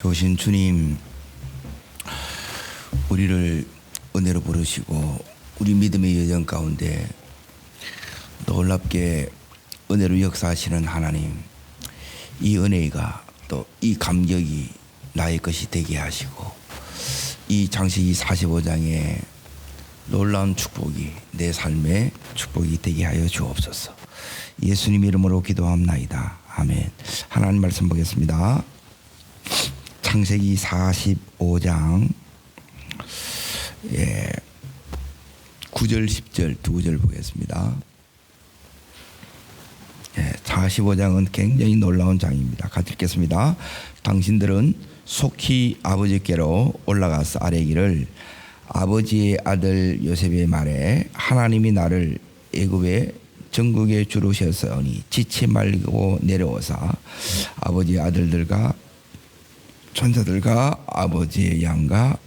좋으신 주님, 우리를 은혜로 부르시고 우리 믿음의 여정 가운데 놀랍게 은혜로 역사하시는 하나님, 이 은혜가 또 이 감격이 나의 것이 되게 하시고 이 창세기 45장의 놀라운 축복이 내 삶의 축복이 되게 하여 주옵소서. 예수님 이름으로 기도합나이다. 아멘. 하나님 말씀 보겠습니다. 창세기 45장 9절 10절 두 구절 보겠습니다. 45장은 굉장히 놀라운 장입니다. 같이 읽겠습니다. 당신들은 속히 아버지께로 올라가서 아뢰기를, 아버지의 아들 요셉의 말에 하나님이 나를 애굽의 전국에 주로 세웠으니 지체 말고 내려오사 아버지의 아들들과 천사들과 아버지의 양과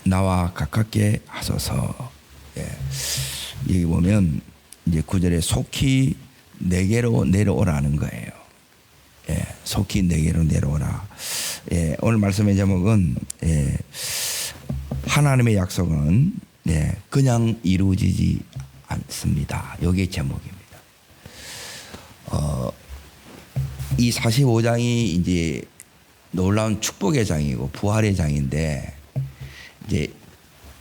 나와 가깝게 하소서. 여기 보면 이제 9절에 속히 내게로 내려오라는 거예요. 속히 내게로 내려오라. 오늘 말씀의 제목은 하나님의 약속은 그냥 이루어지지 않습니다. 이게 제목입니다. 이 45장이 이제 놀라운 축복의 장이고 부활의 장인데, 이제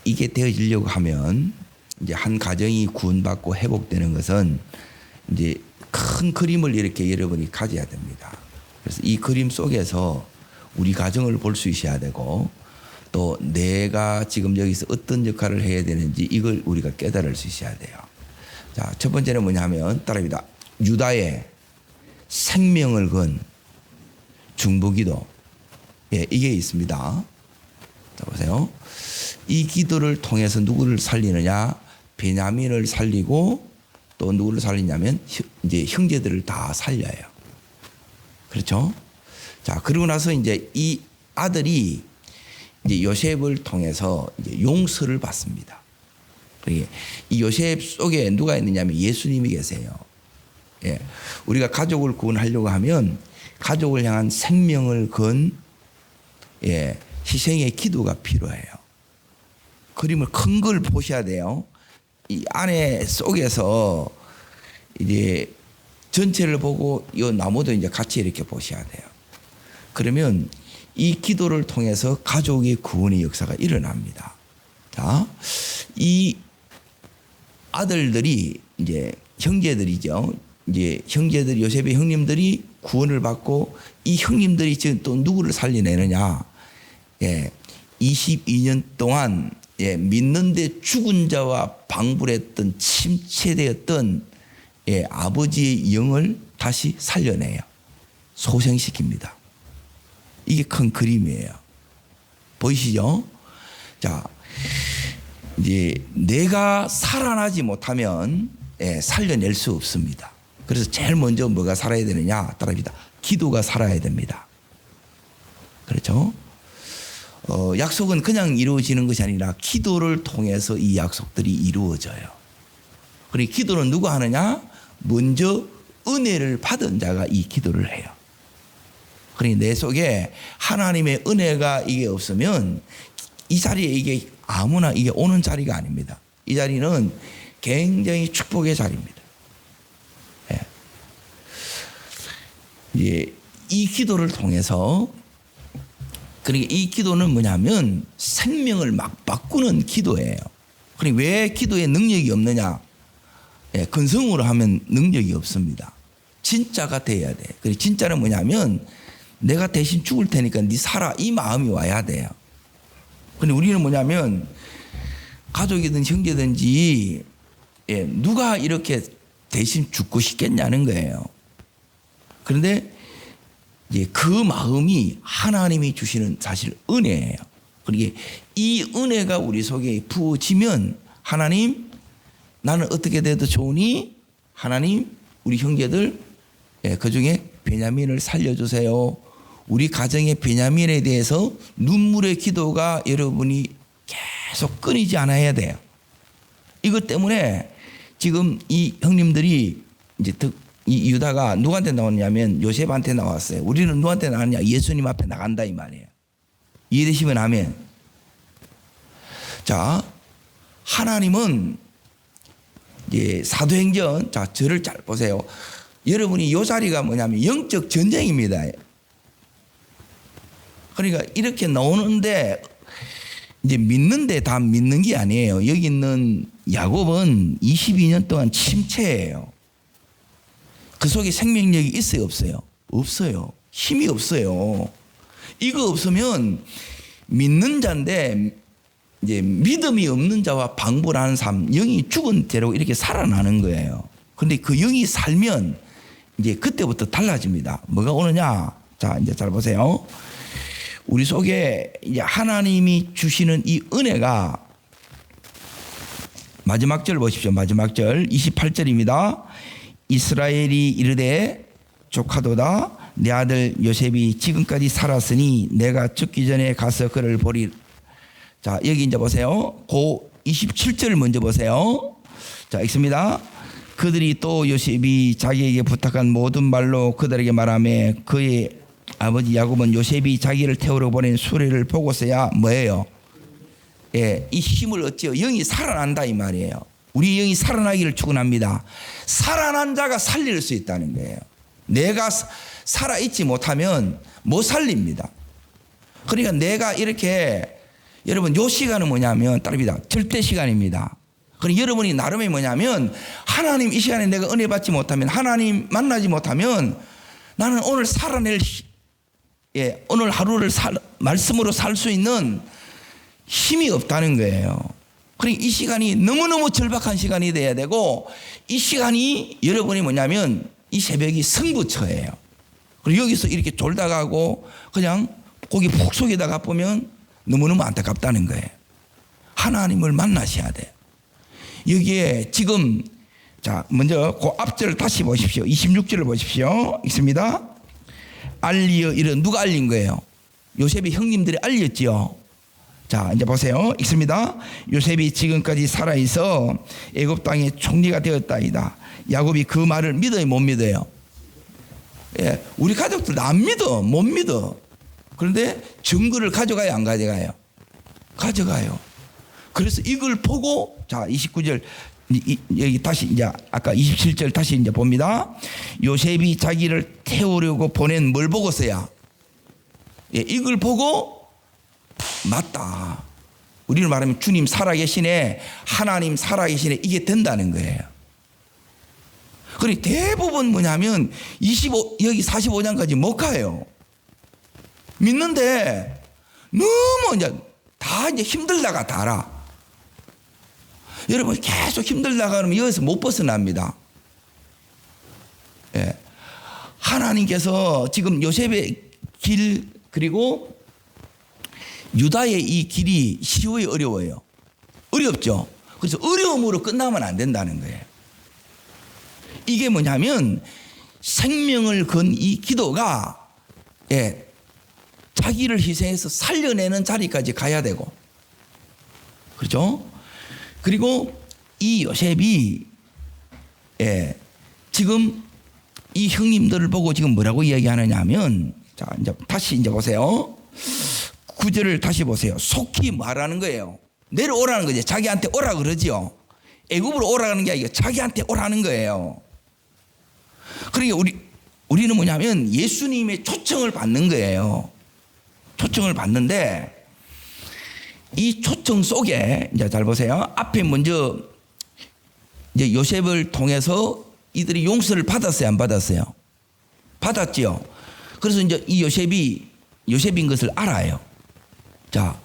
이게 되어지려고 하면 이제 한 가정이 구원받고 회복되는 것은 이제 큰 그림을 이렇게 여러분이 가져야 됩니다. 그래서 이 그림 속에서 우리 가정을 볼 수 있어야 되고, 또 내가 지금 여기서 어떤 역할을 해야 되는지 이걸 우리가 깨달을 수 있어야 돼요. 자, 첫 번째는 뭐냐면 따라합니다. 유다의 생명을 건 중보기도, 이게 있습니다. 자, 보세요. 이 기도를 통해서 누구를 살리느냐? 베냐민을 살리고, 또 누구를 살리냐면 이제 형제들을 다 살려요. 그렇죠? 자, 그러고 나서 이제 이 아들이 이제 요셉을 통해서 이제 용서를 받습니다. 이 요셉 속에 누가 있느냐면 예수님이 계세요. 우리가 가족을 구원하려고 하면 가족을 향한 생명을 건 희생의 기도가 필요해요. 그림을 큰 걸 보셔야 돼요. 이 안에 속에서 이제 전체를 보고 이 나무도 이제 같이 이렇게 보셔야 돼요. 그러면 이 기도를 통해서 가족의 구원의 역사가 일어납니다. 자, 이 아들들이 이제 형제들이죠. 이제 형제들, 요셉의 형님들이 구원을 받고, 이 형님들이 지금 또 누구를 살려내느냐? 22년 동안 믿는데 죽은 자와 방불했던 침체되었던 아버지의 영을 다시 살려내요. 소생시킵니다. 이게 큰 그림이에요. 보이시죠? 자, 이제 내가 살아나지 못하면 살려낼 수 없습니다. 그래서 제일 먼저 뭐가 살아야 되느냐? 따라합니다. 기도가 살아야 됩니다. 그렇죠? 약속은 그냥 이루어지는 것이 아니라 기도를 통해서 이 약속들이 이루어져요. 그리고 기도는 누가 하느냐? 먼저 은혜를 받은 자가 이 기도를 해요. 그러니 내 속에 하나님의 은혜가 이게 없으면 이 자리에 이게 아무나 이게 오는 자리가 아닙니다. 이 자리는 굉장히 축복의 자리입니다. 이 기도를 통해서, 그러니까 이 기도는 뭐냐면 생명을 막 바꾸는 기도예요. 그러니까 왜 기도에 능력이 없느냐? 근성으로 하면 능력이 없습니다. 진짜가 돼야 돼. 그리고 진짜는 뭐냐면 내가 대신 죽을 테니까 네 살아, 이 마음이 와야 돼요. 근데 우리는 뭐냐면 가족이든 형제든지 누가 이렇게 대신 죽고 싶겠냐는 거예요. 그런데 이제 그 마음이 하나님이 주시는 사실 은혜예요. 그러니까 이 은혜가 우리 속에 부어지면, 하나님 나는 어떻게 돼도 좋으니 하나님 우리 형제들 그중에 베냐민을 살려주세요. 우리 가정의 베냐민에 대해서 눈물의 기도가 여러분이 계속 끊이지 않아야 돼요. 이것 때문에 지금 이 형님들이 이제 이 유다가 누구한테 나왔냐면 요셉한테 나왔어요. 우리는 누구한테 나왔냐? 예수님 앞에 나간다 이 말이에요. 이해되시면 아멘. 자, 하나님은 이제 사도행전, 자, 저를 잘 보세요. 여러분이 이 자리가 뭐냐면 영적 전쟁입니다. 그러니까 이렇게 나오는데 이제 믿는데 다 믿는 게 아니에요. 여기 있는 야곱은 22년 동안 침체예요. 그 속에 생명력이 있어요, 없어요? 없어요. 힘이 없어요. 이거 없으면 믿는 자인데 이제 믿음이 없는 자와 방불하는 삶, 영이 죽은 대로 이렇게 살아나는 거예요. 근데 그 영이 살면 이제 그때부터 달라집니다. 뭐가 오느냐? 자, 이제 잘 보세요. 우리 속에 이제 하나님이 주시는 이 은혜가 마지막 절 보십시오. 마지막 절 28절입니다. 이스라엘이 이르되 조카도다 내 아들 요셉이 지금까지 살았으니 내가 죽기 전에 가서 그를 보리. 자, 여기 이제 보세요. 고 27절 먼저 보세요. 자, 읽습니다. 그들이 또 요셉이 자기에게 부탁한 모든 말로 그들에게 말하며 그의 아버지 야곱은 요셉이 자기를 태우러 보낸 수레를 보고서야 뭐예요? 예, 이 힘을 얻지요. 영이 살아난다 이 말이에요. 우리 영이 살아나기를 축원합니다. 살아난 자가 살릴 수 있다는 거예요. 내가 살아있지 못하면 못 살립니다. 그러니까 내가 이렇게 여러분 요 시간은 뭐냐면 따릅니다. 절대 시간입니다. 그럼 여러분이 나름의 뭐냐면 하나님 이 시간에 내가 은혜 받지 못하면 하나님 만나지 못하면 나는 오늘 살아낼 오늘 하루를 말씀으로 살 수 있는 힘이 없다는 거예요. 그러니까 이 시간이 너무너무 절박한 시간이 돼야 되고 이 시간이 여러분이 뭐냐면 이 새벽이 승부처예요. 그리고 여기서 이렇게 졸다 가고 그냥 거기 푹 속에다가 보면 너무너무 안타깝다는 거예요. 하나님을 만나셔야 돼요. 여기에 지금 자 먼저 그 앞절을 다시 보십시오. 26절을 보십시오. 있습니다. 알리어 이런 누가 알린 거예요? 요셉이 형님들이 알렸지요. 자 이제 보세요. 읽습니다. 요셉이 지금까지 살아있어 애굽 땅의 총리가 되었다이다. 야곱이 그 말을 믿어요, 못 믿어요? 예, 우리 가족들도 안 믿어, 못 믿어. 그런데 증거를 가져가요, 안 가져가요? 가져가요. 그래서 이걸 보고 자 29절 여기 다시 이제 아까 27절 다시 이제 봅니다. 요셉이 자기를 태우려고 보낸 뭘 보고서야? 예, 이걸 보고 맞다. 우리는 말하면 주님 살아계시네, 하나님 살아계시네, 이게 된다는 거예요. 그리고 대부분 뭐냐면 여기 45장까지 못 가요. 믿는데 너무 이제 다 이제 힘들다가 달아. 여러분 계속 힘들다가 그러면 여기서 못 벗어납니다. 예. 하나님께서 지금 요셉의 길 그리고 유다의 이 길이 쉬워요, 어려워요? 어렵죠. 그래서 어려움으로 끝나면 안 된다는 거예요. 이게 뭐냐면 생명을 건 이 기도가 예, 자기를 희생해서 살려내는 자리까지 가야 되고 그렇죠? 그리고 이 요셉이 예, 지금 이 형님들을 보고 지금 뭐라고 이야기하느냐 하면 자 이제 다시 이제 보세요. 9절을 다시 보세요. 속히 말하는 거예요. 내려오라는 거죠. 자기한테 오라 그러지요. 애굽으로 오라는 게 아니고 자기한테 오라는 거예요. 그러니까 우리는 뭐냐면 예수님의 초청을 받는 거예요. 초청을 받는데 이 초청 속에 이제 잘 보세요. 앞에 먼저 이제 요셉을 통해서 이들이 용서를 받았어요, 안 받았어요? 받았지요. 그래서 이제 이 요셉인 것을 알아요. 자,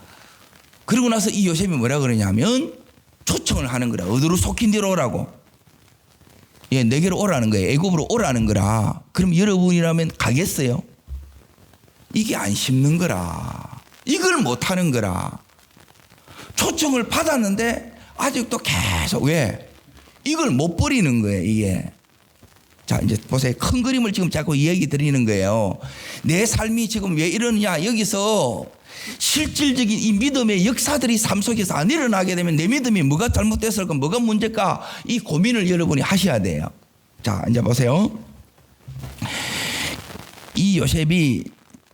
그러고 나서 이 요셉이 뭐라 그러냐면 초청을 하는 거라. 어디로 속힌 대로 오라고. 예, 내게로 오라는 거예요. 애굽으로 오라는 거라. 그럼 여러분이라면 가겠어요? 이게 안 쉽는 거라. 이걸 못 하는 거라. 초청을 받았는데 아직도 계속 왜? 이걸 못 버리는 거예요, 이게. 자, 이제 보세요. 큰 그림을 지금 자꾸 이야기 드리는 거예요. 내 삶이 지금 왜 이러느냐. 여기서 실질적인 이 믿음의 역사들이 삶 속에서 안 일어나게 되면 내 믿음이 뭐가 잘못됐을까, 뭐가 문제일까, 이 고민을 여러분이 하셔야 돼요. 자, 이제 보세요. 이 요셉이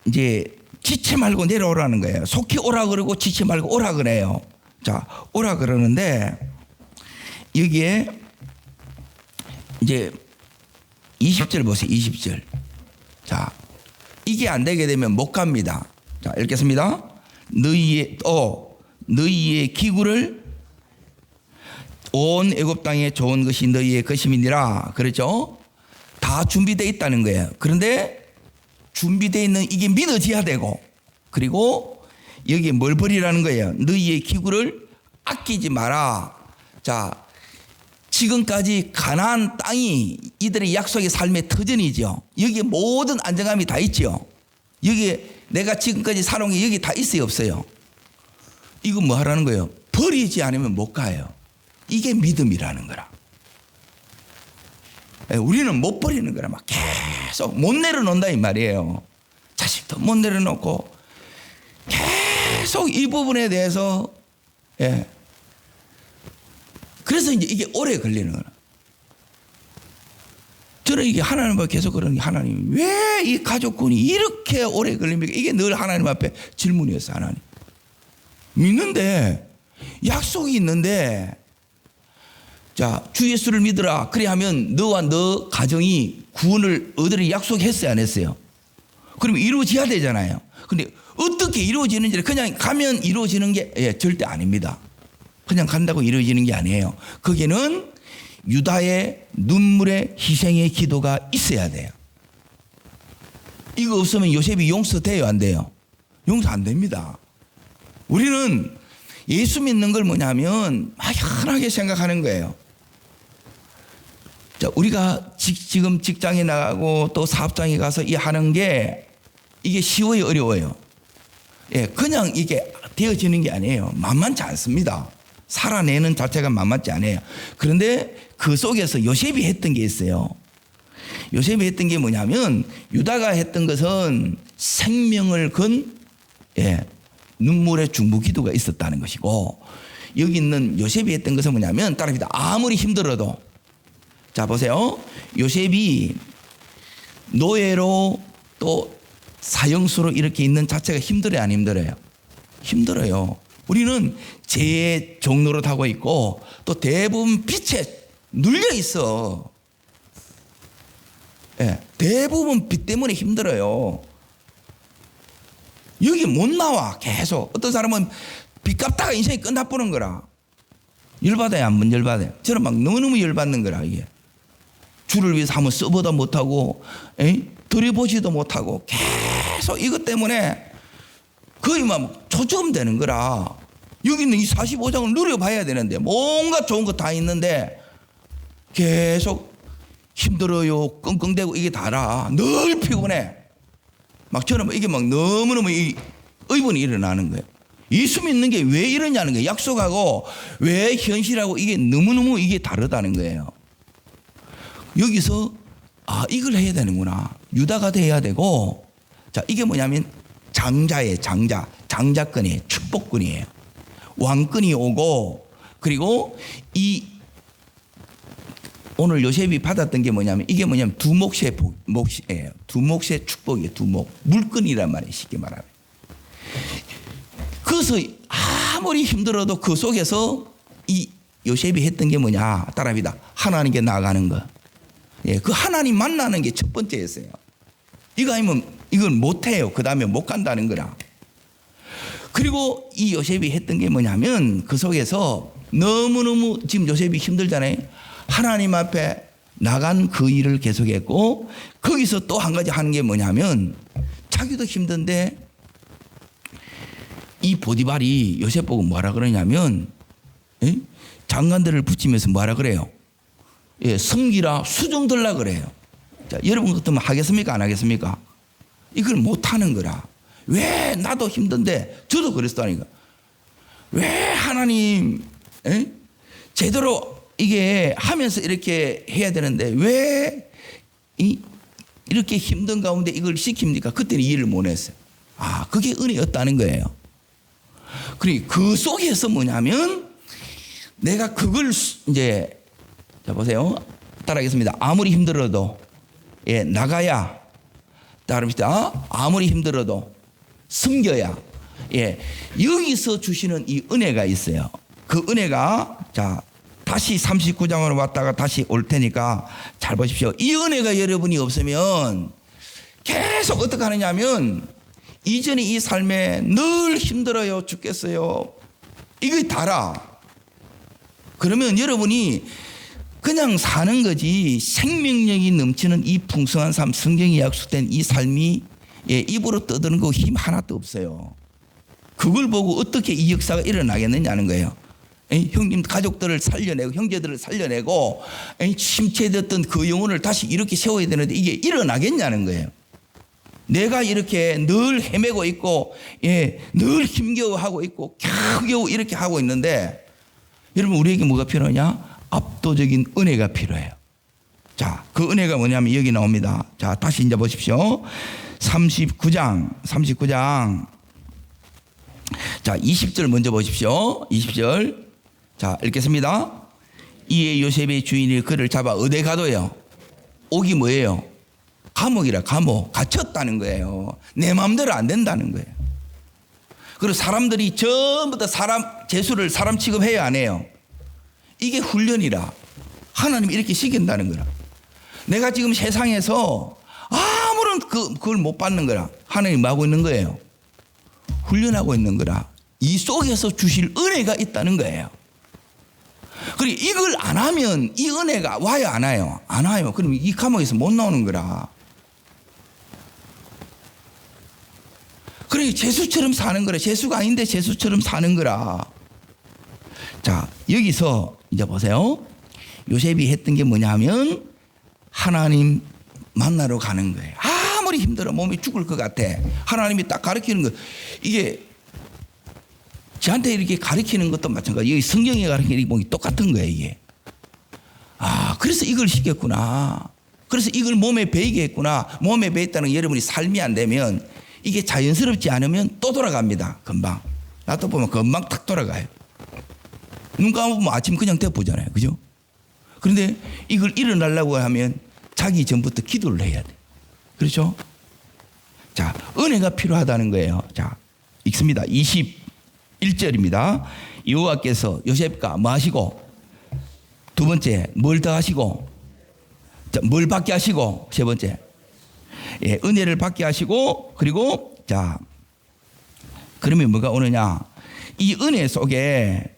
이제 지체 말고 내려오라는 거예요. 속히 오라 그러고 지체 말고 오라 그래요. 자, 오라 그러는데 여기에 이제 20절 보세요. 20절. 자, 이게 안 되게 되면 못 갑니다. 자, 읽겠습니다. 너희의 기구를 온 애굽 땅에 좋은 것이 너희의 것임이니라. 그렇죠? 다 준비되어 있다는 거예요. 그런데 준비되어 있는 이게 믿어져야 되고, 그리고 여기에 뭘 버리라는 거예요. 너희의 기구를 아끼지 마라. 자, 지금까지 가나안 땅이 이들의 약속의 삶의 터전이죠. 여기에 모든 안정감이 다 있죠. 여기에 내가 지금까지 살아온 게 여기 다 있어요, 없어요? 이거 뭐 하라는 거예요? 버리지 않으면 못 가요. 이게 믿음이라는 거라. 우리는 못 버리는 거라. 막 계속 못 내려놓는다 이 말이에요. 자식도 못 내려놓고 계속 이 부분에 대해서, 예. 그래서 이제 이게 오래 걸리는 거라. 저는 이게 하나님 앞에 계속 그러는 게, 하나님 왜 이 가족군이 이렇게 오래 걸립니까? 이게 늘 하나님 앞에 질문이었어요. 하나님 믿는데, 약속이 있는데, 자, 주 예수를 믿으라 그래 하면 너와 너 가정이 구원을 얻으리 약속했어요, 안 했어요? 그러면 이루어져야 되잖아요. 근데 어떻게 이루어지는지, 그냥 가면 이루어지는 게 절대 아닙니다. 그냥 간다고 이루어지는 게 아니에요. 거기는 유다의 눈물의 희생의 기도가 있어야 돼요. 이거 없으면 요셉이 용서돼요, 안 돼요? 용서 안 됩니다. 우리는 예수 믿는 걸 뭐냐면 막연하게 생각하는 거예요. 자, 우리가 지금 직장에 나가고 또 사업장에 가서 이 하는 게 이게 쉬워요, 어려워요? 예, 그냥 이게 되어지는 게 아니에요. 만만치 않습니다. 살아내는 자체가 만만치 않아요. 그런데 그 속에서 요셉이 했던 게 있어요. 요셉이 했던 게 뭐냐면, 유다가 했던 것은 생명을 건, 예, 눈물의 중보기도가 있었다는 것이고, 여기 있는 요셉이 했던 것은 뭐냐면, 따라합니다. 아무리 힘들어도, 자 보세요. 요셉이 노예로 또 사형수로 이렇게 있는 자체가 힘들어요, 안 힘들어요? 힘들어요. 우리는 죄의 종로로 타고 있고 또 대부분 빛에 눌려 있어. 예, 대부분 빛 때문에 힘들어요. 여기 못 나와. 계속 어떤 사람은 빚 갚다가 인생이 끝나버리는 거라. 열받아요, 안 열받아요? 저는 막 너무너무 열받는 거라. 이게 주를 위해서 한번 써보다 못하고, 들여보지도 못하고 계속 이것 때문에 거의 막 초점되는 거라. 여기 있는 이 45장을 누려봐야 되는데, 뭔가 좋은 거 다 있는데 계속 힘들어요, 끙끙대고 이게 다라. 늘 피곤해. 막 저는 이게 막 너무너무 의문이 일어나는 거예요. 예수 믿는 게 왜 이러냐는 거예요. 약속하고 왜 현실하고 이게 너무너무 이게 다르다는 거예요. 여기서 이걸 해야 되는구나. 유다가 돼야 되고, 자, 이게 뭐냐면 장자예요. 장자권이에요. 축복권이에요. 왕권이 오고, 그리고 오늘 요셉이 받았던 게 뭐냐면, 이게 뭐냐면 두 몫이에요. 두 몫의 축복이에요. 두 몫. 물건이란 말이에요, 쉽게 말하면. 그래서 아무리 힘들어도 그 속에서 이 요셉이 했던 게 뭐냐, 따라합니다. 하나님께 나아가는 거. 예, 그 하나님 만나는 게 첫 번째였어요. 이거 아니면 이건 못해요. 그 다음에 못 간다는 거라. 그리고 이 요셉이 했던 게 뭐냐면, 그 속에서 너무너무 지금 요셉이 힘들잖아요. 하나님 앞에 나간 그 일을 계속했고, 거기서 또 한 가지 하는 게 뭐냐면, 자기도 힘든데 이 보디발이 요셉 보고 뭐라 그러냐면, 장관들을 붙이면서 뭐라 그래요? 예, 섬기라, 수종들라 그래요. 자, 여러분 같으면 하겠습니까, 안 하겠습니까? 이걸 못 하는 거라. 왜? 나도 힘든데. 저도 그랬다니까. 왜 하나님 제대로 이게 하면서 이렇게 해야 되는데 왜 이렇게 힘든 가운데 이걸 시킵니까? 그때는 이해를 못 했어요. 그게 은혜였다는 거예요. 그리고 그 속에서 뭐냐면, 내가 그걸 이제, 자 보세요. 따라하겠습니다. 아무리 힘들어도, 예, 나가야 따릅니다. 아무리 힘들어도 숨겨야. 예, 여기서 주시는 이 은혜가 있어요. 그 은혜가 자 다시 39장으로 왔다가 다시 올 테니까 잘 보십시오. 이 은혜가 여러분이 없으면 계속 어떻게 하느냐면 이전에 이 삶에 늘 힘들어요 죽겠어요 이게 다라. 그러면 여러분이 그냥 사는 거지 생명력이 넘치는 이 풍성한 삶, 성경이 약속된 이 삶이 예, 입으로 떠드는 거 힘 하나도 없어요. 그걸 보고 어떻게 이 역사가 일어나겠느냐는 거예요. 형님 가족들을 살려내고 형제들을 살려내고 침체됐던 그 영혼을 다시 이렇게 세워야 되는데 이게 일어나겠냐는 거예요. 내가 이렇게 늘 헤매고 있고 예, 늘 힘겨워하고 있고 겨우겨우 이렇게 하고 있는데 여러분 우리에게 뭐가 필요하냐? 압도적인 은혜가 필요해요. 자, 그 은혜가 뭐냐면 여기 나옵니다. 자, 다시 이제 보십시오. 39장 자 20절 먼저 보십시오. 20절 자 읽겠습니다. 이에 요셉의 주인이 그를 잡아 어디 가둬요? 옥이 뭐예요? 감옥이라. 감옥. 갇혔다는 거예요. 내 마음대로 안 된다는 거예요. 그리고 사람들이 전부 다 제수를 사람 취급해야 안 해요. 이게 훈련이라. 하나님이 이렇게 시킨다는 거라. 내가 지금 세상에서 아무런 그걸 못 받는 거라. 하나님이 뭐 하고 있는 거예요? 훈련하고 있는 거라. 이 속에서 주실 은혜가 있다는 거예요. 그리고 이걸 안 하면 이 은혜가 와요 안 와요? 안 와요. 그럼 이 감옥에서 못 나오는 거라. 그러니 재수처럼 사는 거라. 재수가 아닌데 재수처럼 사는 거라. 자, 여기서 이제 보세요. 요셉이 했던 게 뭐냐 하면 하나님 만나러 가는 거예요. 아무리 힘들어 몸이 죽을 것 같아. 하나님이 딱 가르치는 거. 이게 저한테 이렇게 가르치는 것도 마찬가지. 여기 성경에 가르치는 게 똑같은 거예요, 이게. 아, 그래서 이걸 시켰구나. 그래서 이걸 몸에 배이게 했구나. 몸에 배있다는 여러분이 삶이 안 되면 이게 자연스럽지 않으면 또 돌아갑니다. 금방. 나도 보면 금방 탁 돌아가요. 눈 감으면 아침 그냥 대보잖아요. 그죠? 그런데 이걸 일어나려고 하면 자기 전부터 기도를 해야 돼. 그렇죠? 자, 은혜가 필요하다는 거예요. 자, 읽습니다. 21절입니다. 여호와께서 요셉과 뭐 하시고 두 번째 뭘 더 하시고 자, 뭘 받게 하시고 세 번째 예, 은혜를 받게 하시고 그리고 자 그러면 뭐가 오느냐 이 은혜 속에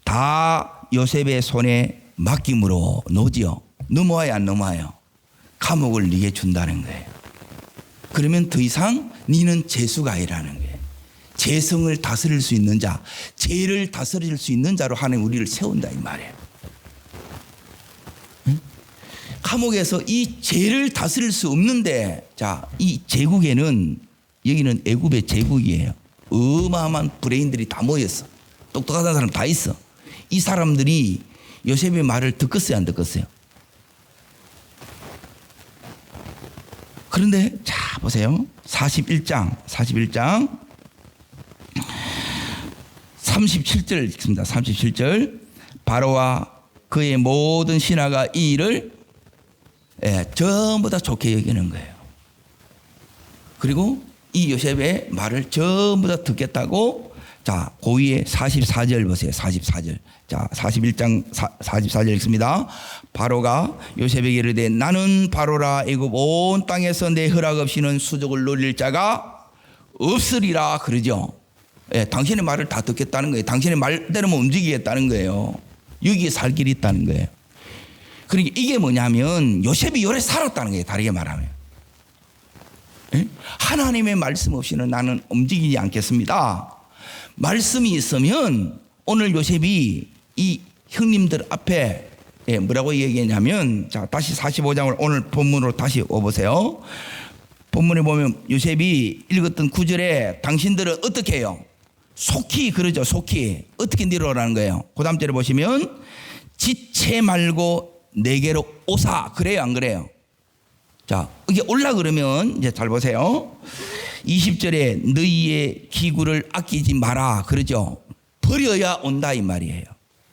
다 요셉의 손에 맡김으로 놓지요. 넘어와요 안 넘어와요? 감옥을 네게 준다는 거예요. 그러면 더 이상 네는 재수가 아니라는 거예요. 재성을 다스릴 수 있는 자, 죄를 다스릴 수 있는 자로 하나님 우리를 세운다 이 말이에요. 응? 감옥에서 이 죄를 다스릴 수 없는데 자, 이 제국에는 여기는 애굽의 제국이에요. 어마어마한 브레인들이 다 모였어. 똑똑한 사람 다 있어. 이 사람들이 요셉의 말을 듣겠어요 안 듣겠어요? 그런데 자 보세요. 41장 37절 읽습니다. 37절 바로와 그의 모든 신하가 이 일을 전부 다 좋게 여기는 거예요. 그리고 이 요셉의 말을 전부 다 듣겠다고 자 고위에 44절 보세요. 44절 자 41장 44절 읽습니다. 바로가 요셉에게 이르되 나는 바로라 애굽 온 땅에서 내 허락 없이는 수족을 노릴 자가 없으리라 그러죠. 예, 당신의 말을 다 듣겠다는 거예요. 당신의 말대로만 움직이겠다는 거예요. 여기에 살 길이 있다는 거예요. 그러니까 이게 뭐냐면 요셉이 오래 살았다는 거예요. 다르게 말하면 예? 하나님의 말씀 없이는 나는 움직이지 않겠습니다. 말씀이 있으면 오늘 요셉이 이 형님들 앞에 뭐라고 얘기했냐면 자 다시 45장을 오늘 본문으로 다시 오보세요. 본문에 보면 요셉이 읽었던 9절에 당신들은 어떻게 해요? 속히 그러죠. 속히 어떻게 내려오라는 거예요. 그 다음 절에 보시면 지체 말고 내게로 오사 그래요 안 그래요? 자 이게 올라 그러면 이제 잘 보세요. 20절에 너희의 기구를 아끼지 마라 그러죠. 버려야 온다 이 말이에요.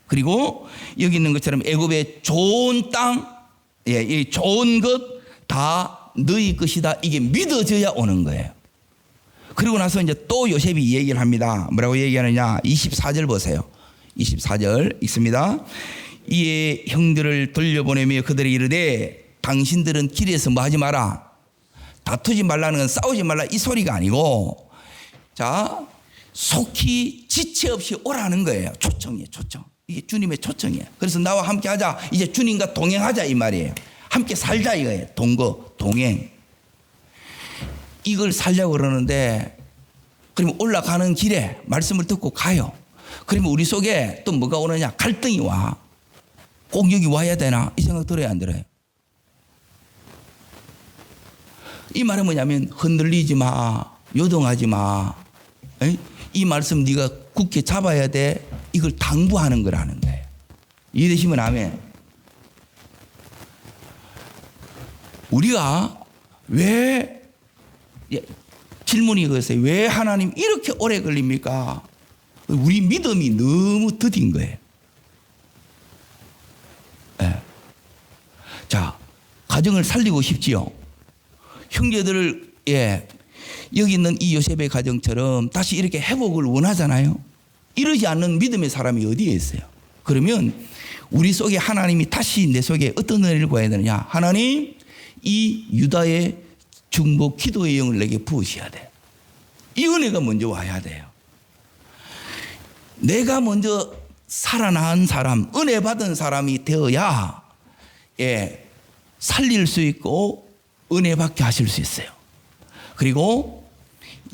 그리고 여기 있는 것처럼 애굽의 좋은 땅, 예, 이 좋은 것 다 다 너희 것이다. 이게 믿어져야 오는 거예요. 그리고 나서 이제 또 요셉이 얘기를 합니다. 뭐라고 얘기하느냐? 24절 보세요. 24절 읽습니다. 이에 형들을 돌려보내며 그들이 이르되 당신들은 길에서 뭐 하지 마라. 다투지 말라는 건 싸우지 말라 이 소리가 아니고, 자, 속히 지체 없이 오라는 거예요. 초청이에요, 초청. 이게 주님의 초청이에요. 그래서 나와 함께 하자. 이제 주님과 동행하자 이 말이에요. 함께 살자 이거예요. 동거, 동행. 이걸 살려고 그러는데, 그러면 올라가는 길에 말씀을 듣고 가요. 그러면 우리 속에 또 뭐가 오느냐? 갈등이 와. 꼭 여기 와야 되나? 이 생각 들어야 안 들어요? 이 말은 뭐냐면 흔들리지 마, 요동하지 마. 에이? 이 말씀 네가 굳게 잡아야 돼. 이걸 당부하는 거라는 거예요. 이해되시면 아멘. 우리가 왜, 질문이 그랬어요. 왜 하나님 이렇게 오래 걸립니까? 우리 믿음이 너무 더딘 거예요. 네. 자, 가정을 살리고 싶지요. 형제들을, 여기 있는 이 요셉의 가정처럼 다시 이렇게 회복을 원하잖아요. 이러지 않는 믿음의 사람이 어디에 있어요? 그러면 우리 속에 하나님이 다시 내 속에 어떤 은혜를 구해야 되느냐? 하나님, 이 유다의 중보 기도의 영을 내게 부으셔야 돼. 이 은혜가 먼저 와야 돼요. 내가 먼저 살아난 사람, 은혜 받은 사람이 되어야 살릴 수 있고 은혜 받게 하실 수 있어요. 그리고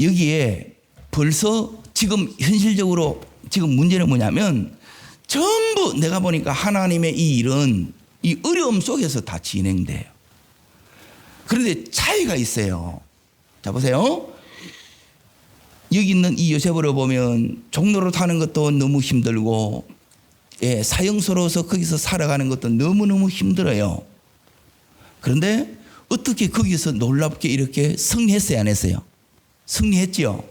여기에 벌써 지금 현실적으로 지금 문제는 뭐냐면 전부 내가 보니까 하나님의 이 일은 이 어려움 속에서 다 진행돼요. 그런데 차이가 있어요. 자, 보세요. 여기 있는 이 요셉으로 보면 종로로 타는 것도 너무 힘들고, 사형소로서 거기서 살아가는 것도 너무너무 힘들어요. 그런데 어떻게 거기서 놀랍게 이렇게 승리했어요, 안 했어요? 승리했지요.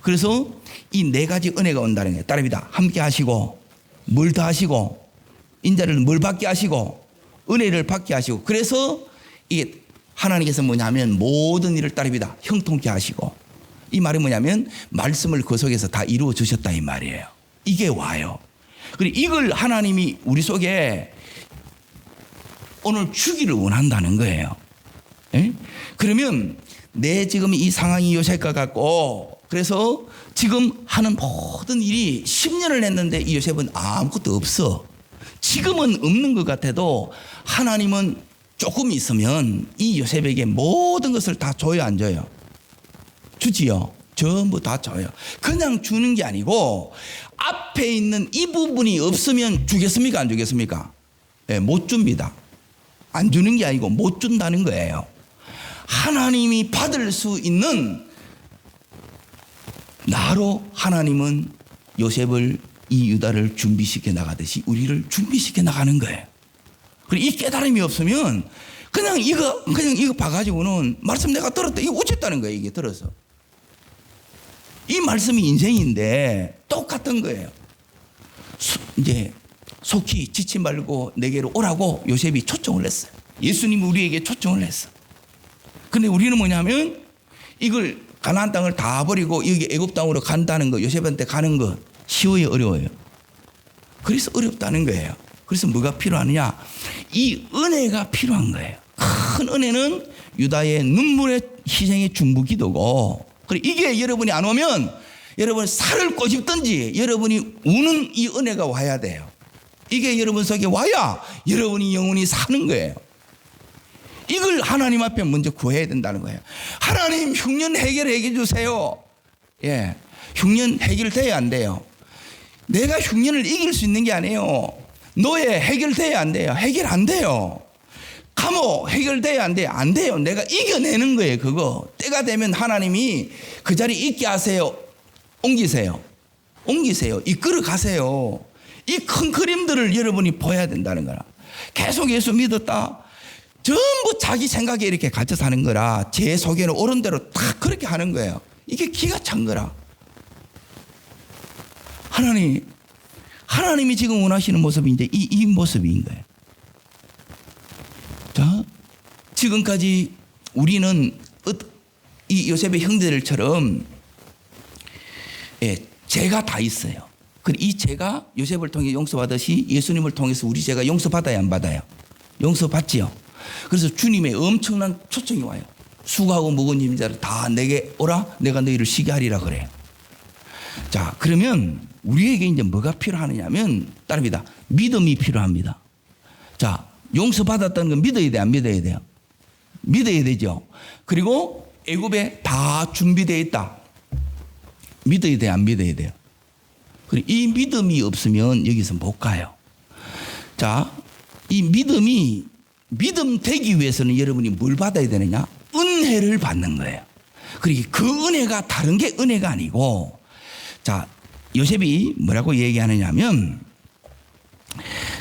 그래서 이 네 가지 은혜가 온다는 거예요. 따릅니다. 함께 하시고, 뭘 더 하시고, 인자를 뭘 받게 하시고, 은혜를 받게 하시고. 그래서 이게 하나님께서 뭐냐면 모든 일을 따릅니다. 형통케 하시고. 이 말이 뭐냐면 말씀을 그 속에서 다 이루어 주셨다 이 말이에요. 이게 와요. 그리고 이걸 하나님이 우리 속에 오늘 주기를 원한다는 거예요. 그러면 내 지금 이 상황이 요셉과 같고, 그래서 지금 하는 모든 일이 10년을 했는데 이 요셉은 아무것도 없어. 지금은 없는 것 같아도 하나님은 조금 있으면 이 요셉에게 모든 것을 다 줘요, 안 줘요? 주지요. 전부 다 줘요. 그냥 주는 게 아니고 앞에 있는 이 부분이 없으면 주겠습니까, 안 주겠습니까? 못 줍니다. 안 주는 게 아니고 못 준다는 거예요. 하나님이 받을 수 있는 나로 하나님은 요셉을, 이 유다를 준비시켜 나가듯이 우리를 준비시켜 나가는 거예요. 그리고 이 깨달음이 없으면 그냥 이거 봐가지고는 말씀 내가 들었다, 이거 어쨌다는 거예요. 이게 들어서 이 말씀이 인생인데 똑같은 거예요. 이제 속히 지치 말고 내게로 오라고 요셉이 초청을 했어요. 예수님이 우리에게 초청을 했어. 근데 우리는 뭐냐면 이걸 가나안 땅을 다 버리고 여기 애굽 땅으로 간다는 거, 요셉한테 가는 거 쉬워요, 어려워요? 그래서 어렵다는 거예요. 그래서 뭐가 필요하느냐? 이 은혜가 필요한 거예요. 큰 은혜는 유다의 눈물의 희생의 중보기도고, 그리고 이게 여러분이 안 오면 여러분 살을 꼬집든지 여러분이 우는 이 은혜가 와야 돼요. 이게 여러분 속에 와야 여러분이 영원히 사는 거예요. 이걸 하나님 앞에 먼저 구해야 된다는 거예요. 하나님, 흉년 해결해 주세요. 흉년 해결돼야 안 돼요. 내가 흉년을 이길 수 있는 게 아니에요. 노예 해결돼야 안 돼요. 해결 안 돼요. 감옥 해결돼야 안 돼요. 안 돼요. 내가 이겨내는 거예요. 그거 때가 되면 하나님이 그 자리 있게 하세요. 옮기세요. 이끌어 가세요. 이 큰 그림들을 여러분이 보여야 된다는 거라. 계속 예수 믿었다, 전부 자기 생각에 이렇게 갇혀 사는 거라 제 속에는 옳은 대로 다 그렇게 하는 거예요. 이게 기가 찬 거라. 하나님이 지금 원하시는 모습이 이제 이 모습인 거예요. 자, 지금까지 우리는 이 요셉의 형제들처럼 죄가 다 있어요. 이 죄가 요셉을 통해 용서받듯이 예수님을 통해서 우리 죄가 용서받아야 안 받아요? 용서받지요. 그래서 주님의 엄청난 초청이 와요. 수고하고 무거운 짐진 자를 다 내게 오라, 내가 너희를 쉬게 하리라 그래요. 자, 그러면 우리에게 이제 뭐가 필요하느냐면 따릅니다. 믿음이 필요합니다. 자, 용서받았다는 건 믿어야 돼, 안 믿어야 돼요? 믿어야 되죠. 그리고 애굽에 다 준비되어 있다. 믿어야 돼, 안 믿어야 돼요? 그리고 이 믿음이 없으면 여기서 못 가요. 자, 이 믿음 되기 위해서는 여러분이 뭘 받아야 되느냐? 은혜를 받는 거예요. 그리고 그 은혜가 다른 게 은혜가 아니고, 자, 요셉이 뭐라고 얘기하느냐 하면,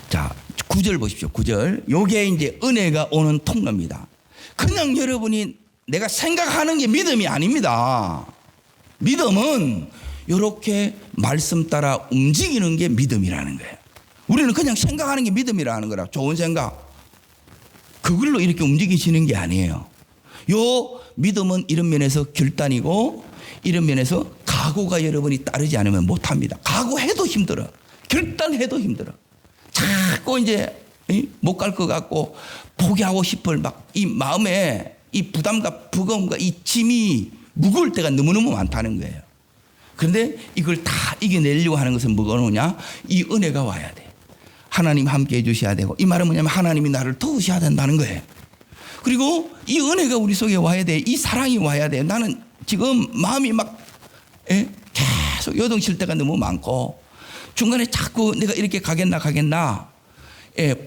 자, 9절 보십시오. 9절. 요게 이제 은혜가 오는 통로입니다. 그냥 여러분이 내가 생각하는 게 믿음이 아닙니다. 믿음은 이렇게 말씀 따라 움직이는 게 믿음이라는 거예요. 우리는 그냥 생각하는 게 믿음이라는 거라. 좋은 생각. 그걸로 이렇게 움직이시는 게 아니에요. 요 믿음은 이런 면에서 결단이고 이런 면에서 각오가 여러분이 따르지 않으면 못합니다. 각오해도 힘들어. 결단해도 힘들어. 자꾸 이제 못 갈 것 같고 포기하고 싶을 막 이 마음에 이 부담과 버거움과 이 짐이 무거울 때가 너무너무 많다는 거예요. 그런데 이걸 다 이겨내려고 하는 것은 뭐가 오느냐? 이 은혜가 와야 돼. 하나님 함께 해주셔야 되고, 이 말은 뭐냐면 하나님이 나를 도우셔야 된다는 거예요. 그리고 이 은혜가 우리 속에 와야 돼. 이 사랑이 와야 돼. 나는 지금 마음이 막 계속 요동칠 때가 너무 많고 중간에 자꾸 내가 이렇게 가겠나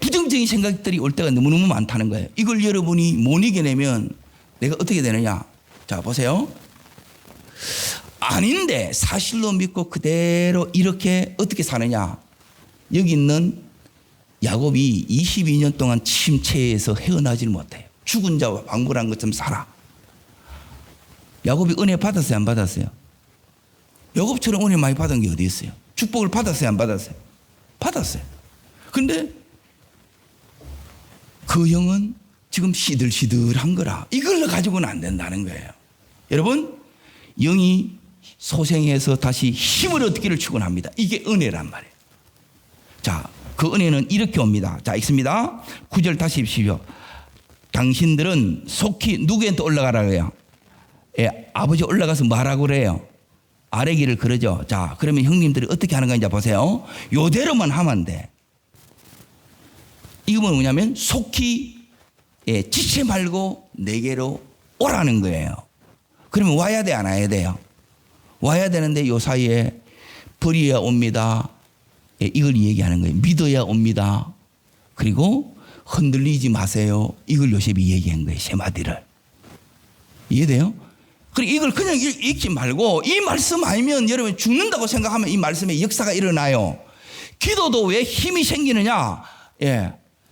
부정적인 생각들이 올 때가 너무너무 많다는 거예요. 이걸 여러분이 못 이겨내면 내가 어떻게 되느냐? 자, 보세요. 아닌데 사실로 믿고 그대로 이렇게 어떻게 사느냐? 여기 있는 야곱이 22년 동안 침체에서 헤어나질 못해요. 죽은 자와 방불한 것처럼 살아. 야곱이 은혜 받았어요, 안 받았어요? 야곱처럼 은혜 많이 받은 게 어디 있어요? 축복을 받았어요, 안 받았어요? 받았어요. 그런데 그 형은 지금 시들시들한 거라. 이걸로 가지고는 안 된다는 거예요. 여러분, 영이 소생해서 다시 힘을 얻기를 축원합니다. 이게 은혜란 말이에요. 자, 그 은혜는 이렇게 옵니다. 자, 읽습니다. 9절 다시 읽으십시오. 당신들은 속히 누구한테 올라가라 그래요? 아버지 올라가서 뭐하라고 그래요? 아래길을 그러죠. 자, 그러면 형님들이 어떻게 하는 건지 보세요. 요대로만 하면 돼. 이건 뭐냐면 속히 지체 말고 내게로 오라는 거예요. 그러면 와야 돼, 안 와야 돼요? 와야 되는데 요 사이에 버려야 옵니다. 이걸 얘기하는 거예요. 믿어야 옵니다. 그리고 흔들리지 마세요. 이걸 요셉이 얘기한 거예요. 세 마디를. 이해돼요? 그리고 이걸 그냥 읽지 말고 이 말씀 아니면 여러분 죽는다고 생각하면 이 말씀에 역사가 일어나요. 기도도 왜 힘이 생기느냐?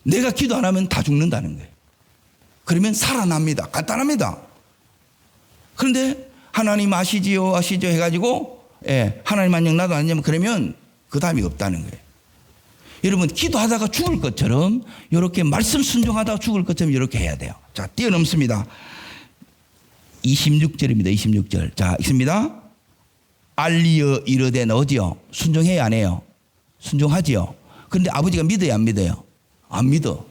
내가 기도 안 하면 다 죽는다는 거예요. 그러면 살아납니다. 간단합니다. 그런데 하나님 아시지요 해가지고 하나님 안녕 나도 안녕 그러면 그 다음이 없다는 거예요. 여러분 기도하다가 죽을 것처럼 이렇게 말씀 순종하다가 죽을 것처럼 이렇게 해야 돼요. 자, 뛰어넘습니다. 26절입니다. 26절. 자, 읽습니다. 알리어 이르되 너지요. 순종해야 안 해요? 순종하지요. 그런데 아버지가 믿어요, 안 믿어요? 안 믿어.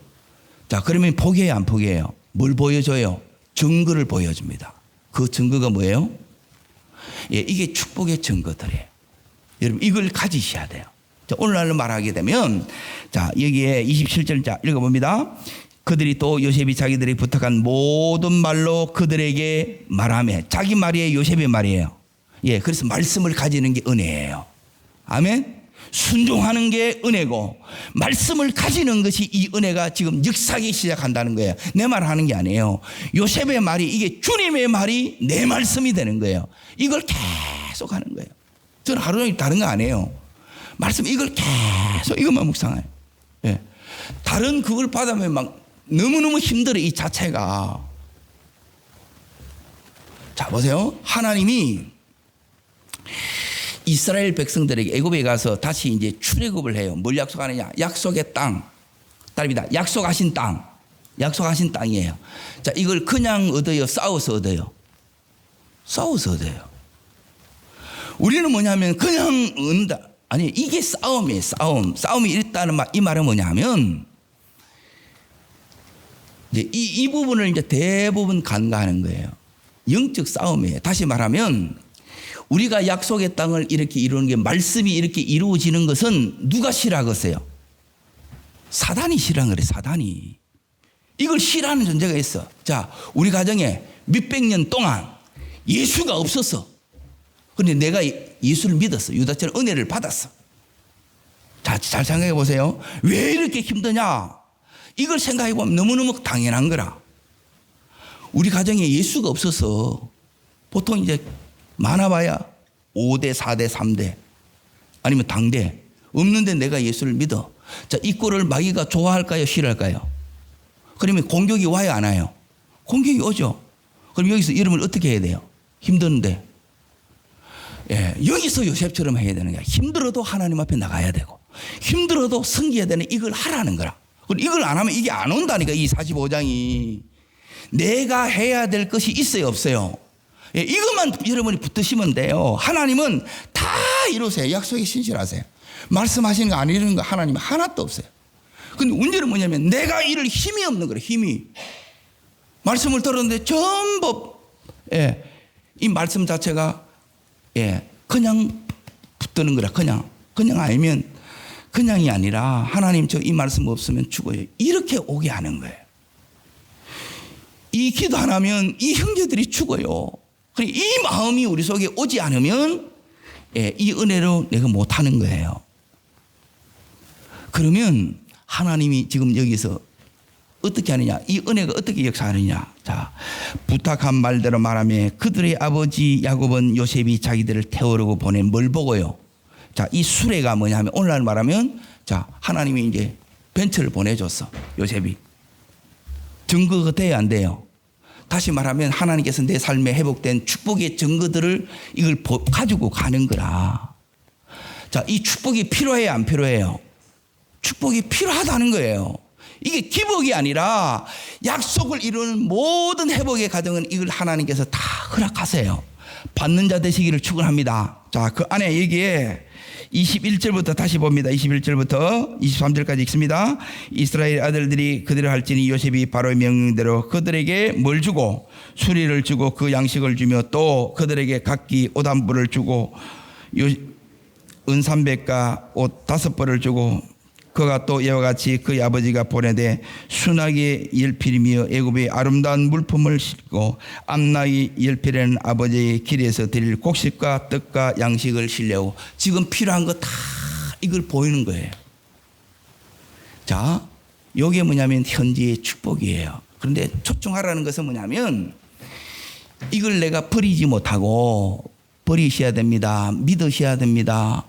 자, 그러면 포기해요, 안 포기해요? 뭘 보여줘요? 증거를 보여줍니다. 그 증거가 뭐예요? 이게 축복의 증거들이에요. 여러분 이걸 가지셔야 돼요. 자, 오늘날로 말하게 되면 자, 여기에 27절 자 읽어봅니다. 그들이 또 요셉이 자기들이 부탁한 모든 말로 그들에게 말하며, 자기 말이에요, 요셉의 말이에요? 그래서 말씀을 가지는 게 은혜예요. 아멘. 순종하는 게 은혜고 말씀을 가지는 것이 이 은혜가 지금 역사하기 시작한다는 거예요. 내 말 하는 게 아니에요. 요셉의 말이 이게 주님의 말이 내 말씀이 되는 거예요. 이걸 계속 하는 거예요. 저는 하루 종일 다른 거 안 해요. 말씀 이걸 계속 이것만 묵상해요. 다른 그걸 받으면 막 너무너무 힘들어, 이 자체가. 자, 보세요. 하나님이 이스라엘 백성들에게 애굽에 가서 다시 이제 출애굽을 해요. 뭘 약속하느냐? 약속의 땅. 딸입니다. 약속하신 땅. 약속하신 땅이에요. 자, 이걸 그냥 얻어요? 싸워서 얻어요? 싸워서 얻어요. 우리는 뭐냐면 그냥 얻는다. 아니, 이게 싸움이에요. 싸움이 있다는 이 말은 뭐냐면 이제 이 부분을 이제 대부분 간과하는 거예요. 영적 싸움이에요. 다시 말하면 우리가 약속의 땅을 이렇게 이루는 게, 말씀이 이렇게 이루어지는 것은 누가 싫어하겠어요? 사단이 싫어하는 거래. 사단이. 이걸 싫어하는 존재가 있어. 자, 우리 가정에 몇백 년 동안 예수가 없었어. 그런데 내가 예수를 믿었어. 유다처럼 은혜를 받았어. 자, 잘 생각해 보세요. 왜 이렇게 힘드냐? 이걸 생각해 보면 너무너무 당연한 거라. 우리 가정에 예수가 없어서 보통 이제 많아봐야 5대, 4대, 3대 아니면 당대 없는데 내가 예수를 믿어. 자, 이 꼴을 마귀가 좋아할까요? 싫어할까요? 그러면 공격이 와요? 안 와요? 공격이 오죠. 그럼 여기서 여러분 어떻게 해야 돼요? 힘드는데. 예, 여기서 요셉처럼 해야 되는 거야. 힘들어도 하나님 앞에 나가야 되고 힘들어도 섬겨야 되는 이걸 하라는 거라. 이걸 안 하면 이게 안 온다니까. 이 45장이 내가 해야 될 것이 있어요 없어요? 예, 이것만 여러분이 붙드시면 돼요. 하나님은 다 이루세요. 약속에 신실하세요. 말씀하시는 거 안 이루는 거 하나님은 하나도 없어요. 근데 문제는 뭐냐면 내가 이럴 힘이 없는 거예요. 힘이. 말씀을 들었는데 전부 이 말씀 자체가 그냥 붙드는 거라. 그냥 아니면 그냥이 아니라 하나님 저 이 말씀 없으면 죽어요. 이렇게 오게 하는 거예요. 이 기도 안 하면 이 형제들이 죽어요. 이 마음이 우리 속에 오지 않으면 이 은혜로 내가 못하는 거예요. 그러면 하나님이 지금 여기서 어떻게 하느냐, 이 은혜가 어떻게 역사하느냐. 자, 부탁한 말대로 말하며 그들의 아버지 야곱은 요셉이 자기들을 태우려고 보낸 뭘 보고요. 자, 이 수레가 뭐냐 하면 오늘날 말하면 자, 하나님이 이제 벤처를 보내줬어. 요셉이. 증거가 돼야 안 돼요? 다시 말하면 하나님께서 내 삶에 회복된 축복의 증거들을 이걸 가지고 가는 거라. 자, 이 축복이 필요해요 안 필요해요? 축복이 필요하다는 거예요. 이게 기복이 아니라 약속을 이루는 모든 회복의 과정은 이걸 하나님께서 다 허락하세요. 받는 자 되시기를 축원합니다. 자, 그 안에 여기에 21절부터 다시 봅니다. 21절부터 23절까지 읽습니다. 이스라엘 아들들이 그들을 할지니 요셉이 바로의 명령대로 그들에게 뭘 주고 수리를 주고 그 양식을 주며 또 그들에게 각기 옷 한 벌을 주고 은 300과 옷 5벌을 주고 그가 또 이와 같이 그의 아버지가 보내되 순하게 열필이며 애굽의 아름다운 물품을 싣고 암나기 열필에는 아버지의 길에서 드릴 곡식과 떡과 양식을 실려고 지금 필요한 거 다 이걸 보이는 거예요. 자, 이게 뭐냐면 현지의 축복이에요. 그런데 초청하라는 것은 뭐냐면 이걸 내가 버리지 못하고 버리셔야 됩니다. 믿으셔야 됩니다.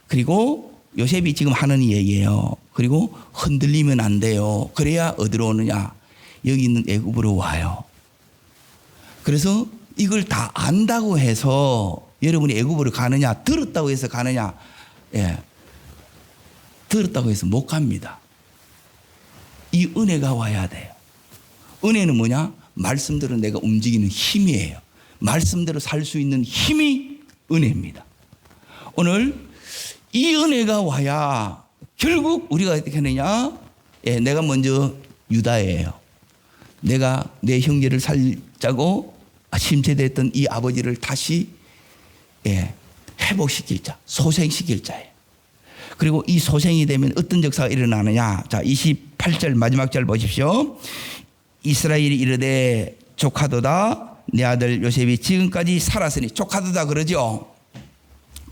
그리고 요셉이 지금 하는 얘기예요. 그리고 흔들리면 안 돼요. 그래야 어디로 오느냐? 여기 있는 애굽으로 와요. 그래서 이걸 다 안다고 해서 여러분이 애굽으로 가느냐? 들었다고 해서 가느냐? 예, 들었다고 해서 못 갑니다. 이 은혜가 와야 돼요. 은혜는 뭐냐? 말씀대로 내가 움직이는 힘이에요. 말씀대로 살 수 있는 힘이 은혜입니다. 오늘 이 은혜가 와야 결국 우리가 어떻게 하느냐? 내가 먼저 유다예요. 내가 내 형제를 살자고 심체됐던 이 아버지를 다시 회복시킬 자, 소생시킬 자예요. 그리고 이 소생이 되면 어떤 역사가 일어나느냐? 자, 28절 마지막 절 보십시오. 이스라엘이 이르되 조카도다 내 아들 요셉이 지금까지 살았으니 조카도다 그러죠.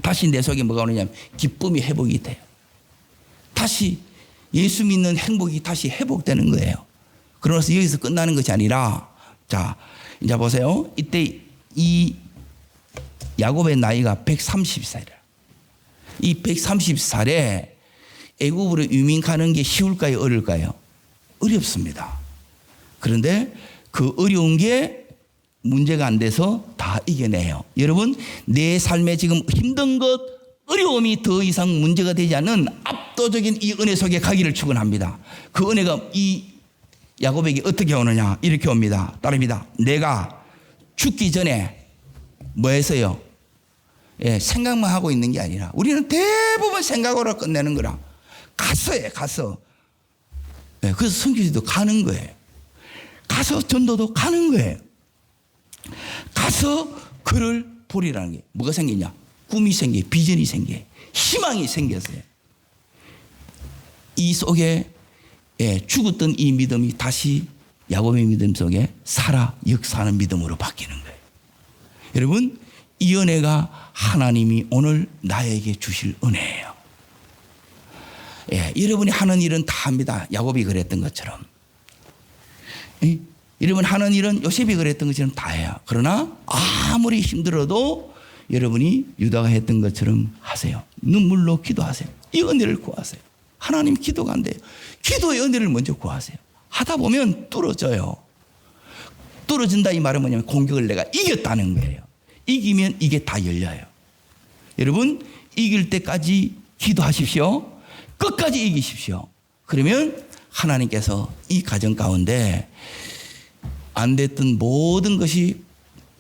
다시 내 속에 뭐가 오느냐면 기쁨이 회복이 돼요. 다시 예수 믿는 행복이 다시 회복되는 거예요. 그러면서 여기서 끝나는 것이 아니라 자, 이제 보세요. 이때 이 야곱의 나이가 130살이라. 이 130살에 애굽으로 유민 가는 게 쉬울까요? 어려울까요? 어렵습니다. 그런데 그 어려운 게 문제가 안 돼서 다 이겨내요. 여러분, 내 삶에 지금 힘든 것, 어려움이 더 이상 문제가 되지 않는 압도적인 이 은혜 속에 가기를 축원합니다. 그 은혜가 이 야곱에게 어떻게 오느냐? 이렇게 옵니다. 따릅니다. 내가 죽기 전에 뭐 했어요? 예, 생각만 하고 있는 게 아니라 우리는 대부분 생각으로 끝내는 거라. 가서요, 가서. 예, 그래서 선교지도 가는 거예요. 가서 전도도 가는 거예요. 가서 그를 보리라는 게 뭐가 생기냐? 꿈이 생겨, 비전이 생겨, 희망이 생겼어요. 이 속에 죽었던 이 믿음이 다시 야곱의 믿음 속에 살아 역사하는 믿음으로 바뀌는 거예요. 여러분, 이 은혜가 하나님이 오늘 나에게 주실 은혜예요. 여러분이 하는 일은 다 합니다. 야곱이 그랬던 것처럼. 여러분 하는 일은 요셉이 그랬던 것처럼 다 해요. 그러나 아무리 힘들어도 여러분이 유다가 했던 것처럼 하세요. 눈물로 기도하세요. 이 은혜를 구하세요. 하나님 기도가 안 돼요. 기도의 은혜를 먼저 구하세요. 하다 보면 뚫어져요. 뚫어진다 이 말은 뭐냐면 공격을 내가 이겼다는 거예요. 이기면 이게 다 열려요. 여러분 이길 때까지 기도하십시오. 끝까지 이기십시오. 그러면 하나님께서 이 가정 가운데 안 됐던 모든 것이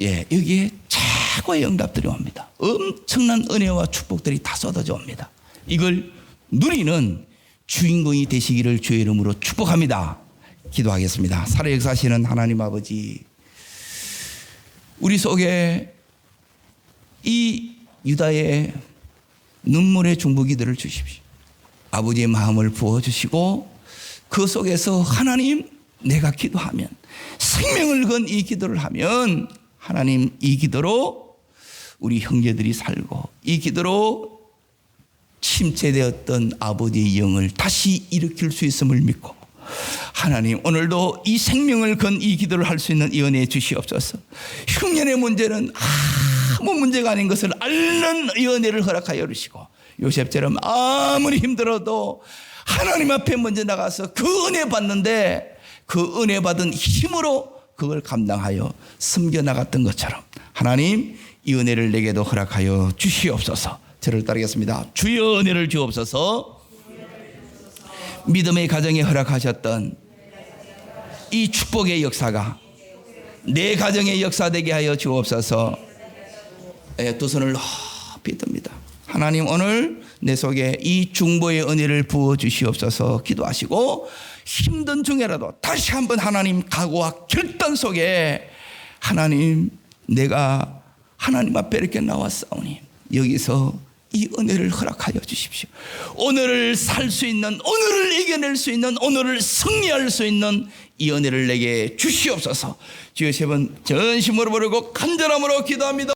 여기에 최고의 응답들이 옵니다. 엄청난 은혜와 축복들이 다 쏟아져 옵니다. 이걸 누리는 주인공이 되시기를 주의 이름으로 축복합니다. 기도하겠습니다. 살아 역사하시는 하나님 아버지, 우리 속에 이 유다의 눈물의 중보기도를 주십시오. 아버지의 마음을 부어주시고 그 속에서 하나님 내가 기도하면 생명을 건 이 기도를 하면 하나님 이 기도로 우리 형제들이 살고 이 기도로 침체되었던 아버지의 영을 다시 일으킬 수 있음을 믿고 하나님 오늘도 이 생명을 건 이 기도를 할 수 있는 이 은혜 주시옵소서. 흉년의 문제는 아무 문제가 아닌 것을 앓는 이 은혜를 허락하여 주시고 요셉처럼 아무리 힘들어도 하나님 앞에 먼저 나가서 그 은혜 받는데 그 은혜 받은 힘으로 그걸 감당하여 섬겨나갔던 것처럼 하나님 이 은혜를 내게도 허락하여 주시옵소서. 저를 따르겠습니다. 주여 은혜를 주옵소서. 믿음의 가정에 허락하셨던 이 축복의 역사가 내 가정의 역사되게 하여 주옵소서. 두 손을 높이 듭니다. 하나님 오늘 내 속에 이 중보의 은혜를 부어 주시옵소서. 기도하시고 힘든 중에라도 다시 한번 하나님 각오와 결단 속에 하나님 내가 하나님 앞에 이렇게 나왔사오니 여기서 이 은혜를 허락하여 주십시오. 오늘을 살 수 있는, 오늘을 이겨낼 수 있는, 오늘을 승리할 수 있는 이 은혜를 내게 주시옵소서. 주여 세 번 전심으로 부르고 간절함으로 기도합니다.